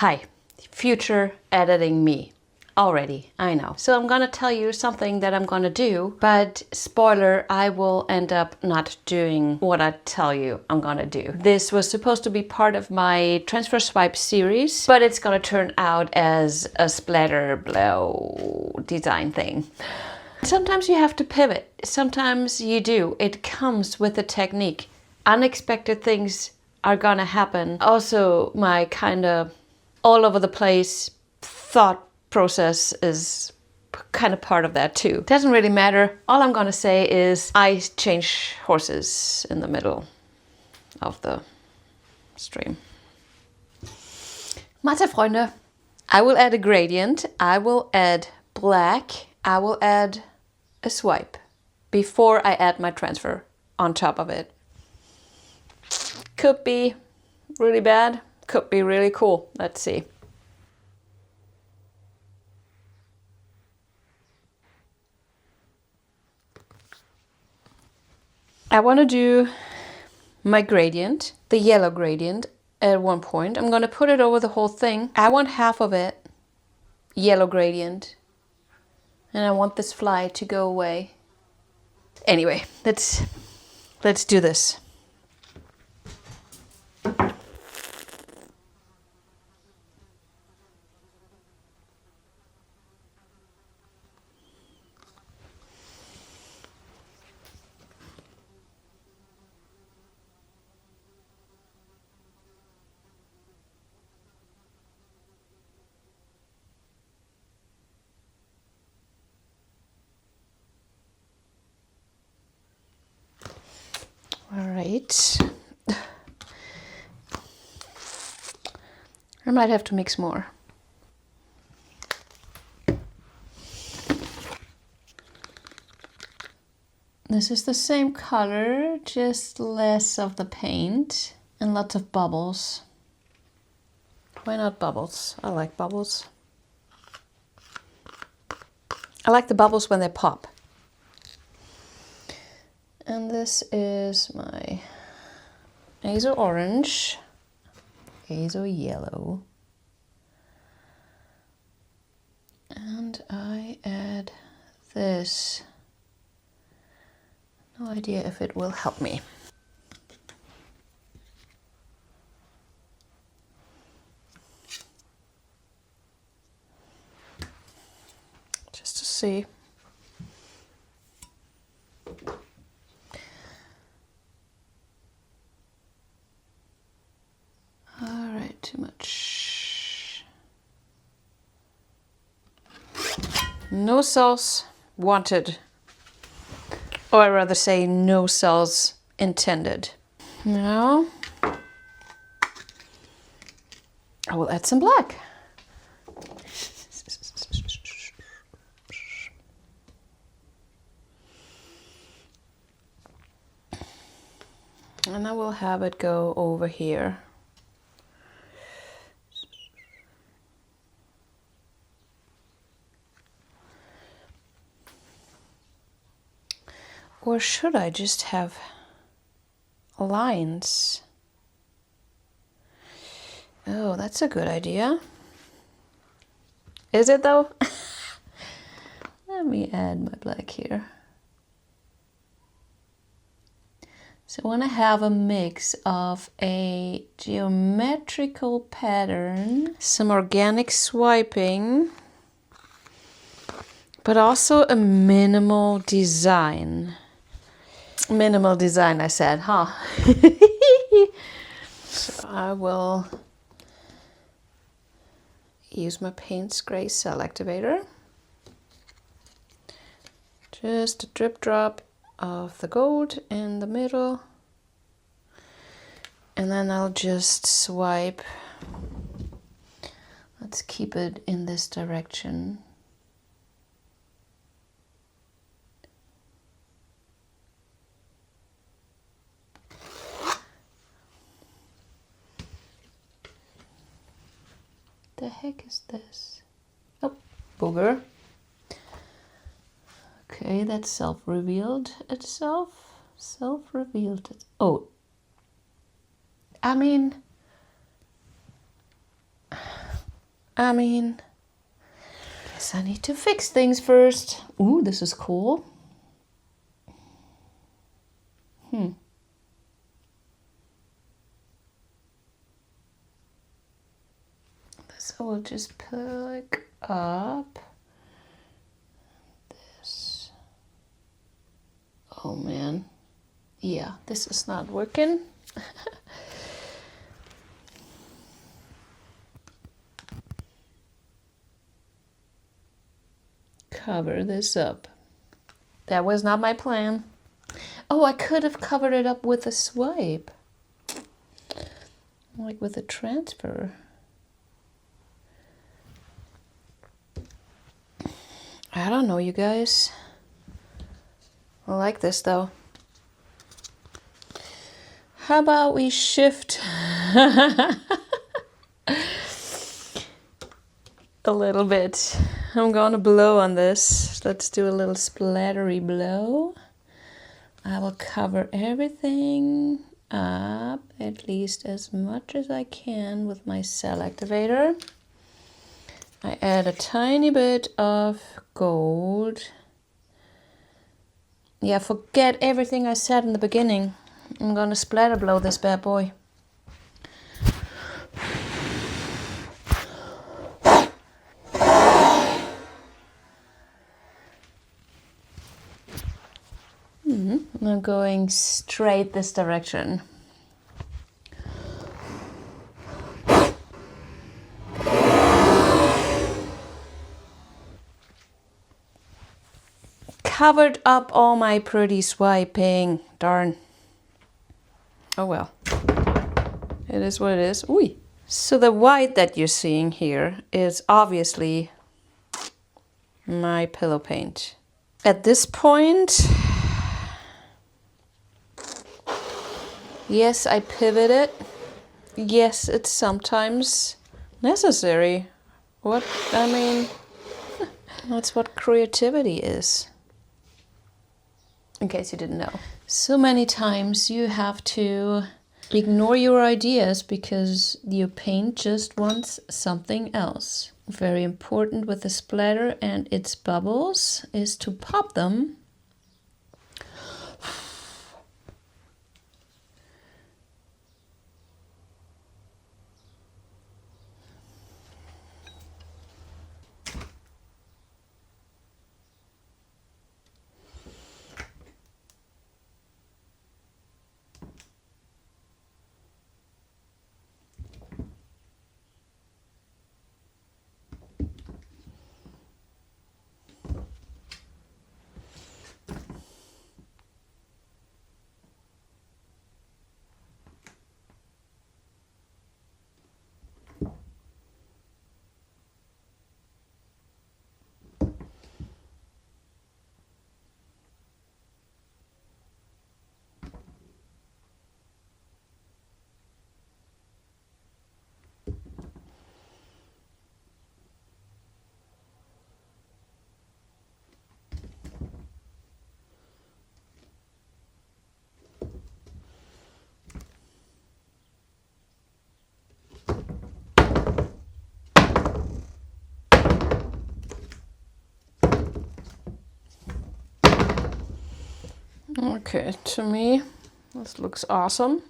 Hi, future editing me. Already, I know. So I'm gonna tell you something that I'm gonna do, but spoiler, I will end up not doing what I tell you I'm gonna do. This was supposed to be part of my transfer swipe series, but it's gonna turn out as a splatter blow design thing. Sometimes you have to pivot. Sometimes you do. It comes with a technique. Unexpected things are gonna happen. Also, my kind of all over the place thought process is kind of part of that too. Doesn't really matter. All I'm gonna say is I change horses in the middle of the stream. Mathe Freunde, I will add a gradient, I will add black, I will add a swipe before I add my transfer on top of it. Could be really bad, could be really cool. Let's see. I want to do my gradient, the yellow gradient, at one point. I'm going to put it over the whole thing. I want half of it yellow gradient. And I want this fly to go away. Anyway, let's do this. All right. I might have to mix more. This is the same color, just less of the paint and lots of bubbles. Why not bubbles? I like bubbles. I like the bubbles when they pop. And this is my azo orange, azo yellow, and I add this. No idea if it will help me. Just to see. Alright, too much. No cells wanted. Or I'd rather say no cells intended. Now I will add some black. And I will have it go over here. Or should I just have lines? Oh, that's a good idea. Is it though? Let me add my black here. So I want to have a mix of a geometrical pattern, some organic swiping, but also a minimal design. Minimal design, I said, huh? So I will use my paint spray cell activator. Just a drip drop of the gold in the middle. And then I'll just swipe. Let's keep it in this direction. The heck is this? Oh, booger. Okay, that's self-revealed itself. Self-revealed it. Oh, I mean, I mean, guess I need to fix things first. Ooh, this is cool. This I will just pick up. This. Oh man. Yeah, this is not working. Cover this up. That was not my plan. Oh, I could have covered it up with a swipe. Like with a transfer. I don't know, you guys. I like this though. How about we shift a little bit? I'm gonna blow on this. Let's do a little splattery blow. I will cover everything up at least as much as I can with my cell activator. I add a tiny bit of gold. Yeah, forget everything I said in the beginning. I'm gonna splatter blow this bad boy. I'm going straight this direction. Covered up all my pretty swiping. Darn. Oh well. It is what it is. Ooh. So the white that you're seeing here is obviously my pillow paint. At this point, yes, I pivot it. Yes, it's sometimes necessary. What, I mean, that's what creativity is. In case you didn't know. So many times you have to ignore your ideas because your paint just wants something else. Very important with the splatter and its bubbles is to pop them. Okay, to me, this looks awesome.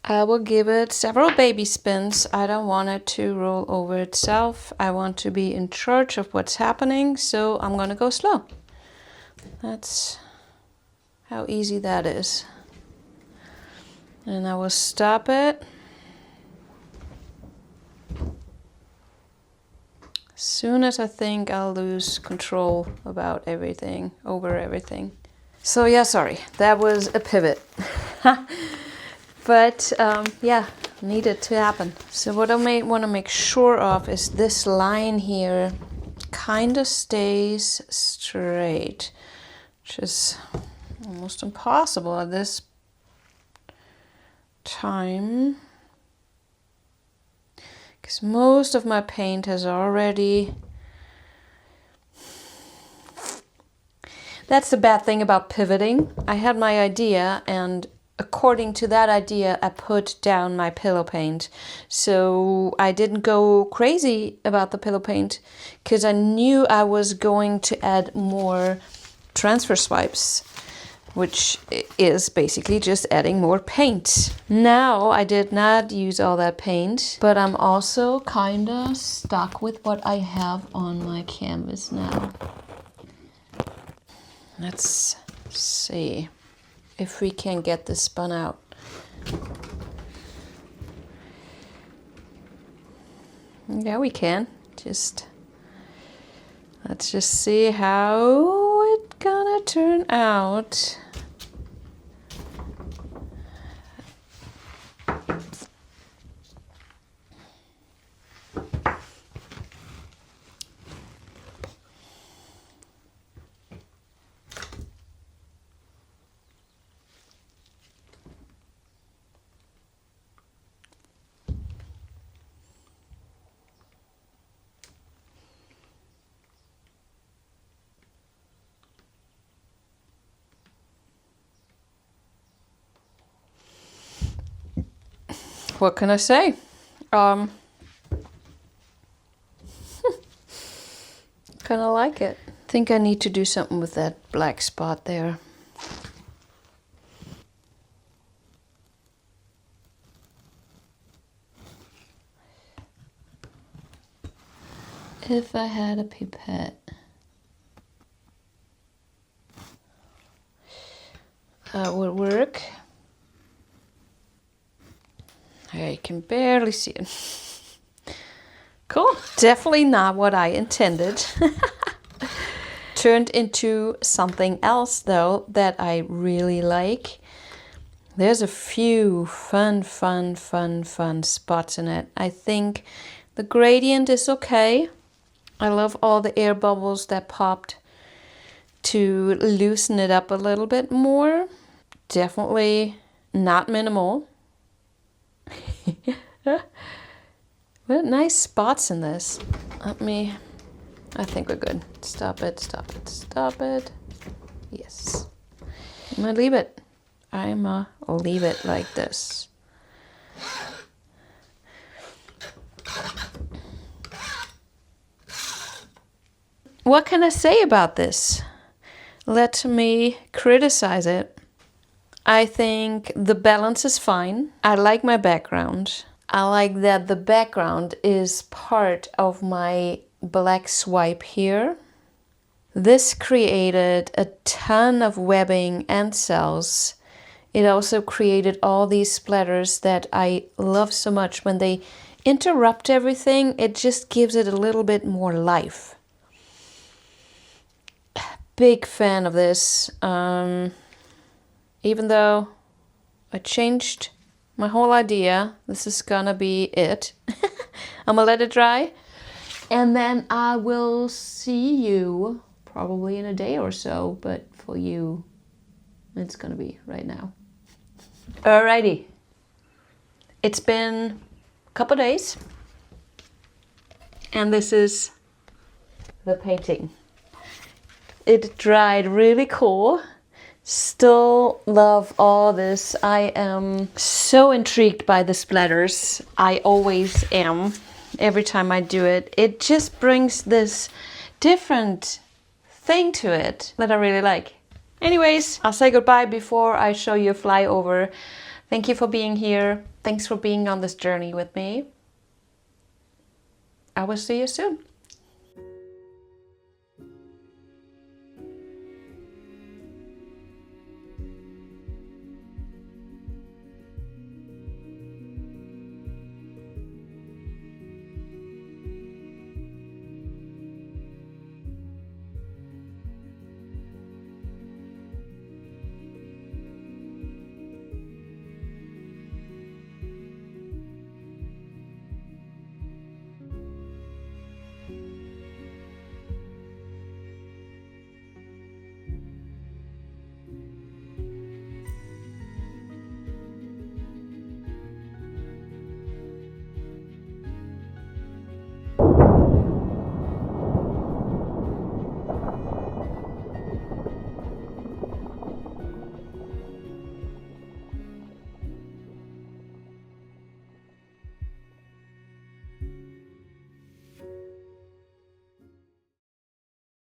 I will give it several baby spins. I don't want it to roll over itself. I want to be in charge of what's happening, so I'm gonna go slow. That's how easy that is. And I will stop it. As soon as I think I'll lose control about everything, over everything. So yeah, sorry, that was a pivot. But yeah, needed to happen. So what I may want to make sure of is this line here kind of stays straight, which is almost impossible at this time. Because most of my paint has already... That's the bad thing about pivoting. I had my idea and according to that idea, I put down my pillow paint. So I didn't go crazy about the pillow paint because I knew I was going to add more transfer swipes, which is basically just adding more paint. Now, I did not use all that paint, but I'm also kinda stuck with what I have on my canvas now. Let's see if we can get this spun out. Yeah, we can. Let's just see how it's gonna turn out. What can I say? Kind of like it. I think I need to do something with that black spot there. If I had a pipette. That would work. I can barely see it. Cool. Definitely not what I intended. Turned into something else though that I really like. There's a few fun spots in it. I think the gradient is okay. I love all the air bubbles that popped to loosen it up a little bit more. Definitely not minimal. What nice spots in this. I think we're good. Stop it. Yes. I'm gonna leave it. I'ma leave it like this. What can I say about this? Let me criticize it. I think the balance is fine. I like my background. I like that the background is part of my black swipe here. This created a ton of webbing and cells. It also created all these splatters that I love so much. When they interrupt everything, it just gives it a little bit more life. Big fan of this. Even though I changed my whole idea, this is gonna be it. I'm gonna let it dry. And then I will see you probably in a day or so, but for you, it's gonna be right now. Alrighty. It's been a couple days. And this is the painting. It dried really cool. Still love all this. I am so intrigued by the splatters. I always am. Every time I do it, it just brings this different thing to it that I really like. Anyways, I'll say goodbye before I show you a flyover. Thank you for being here. Thanks for being on this journey with me. I will see you soon.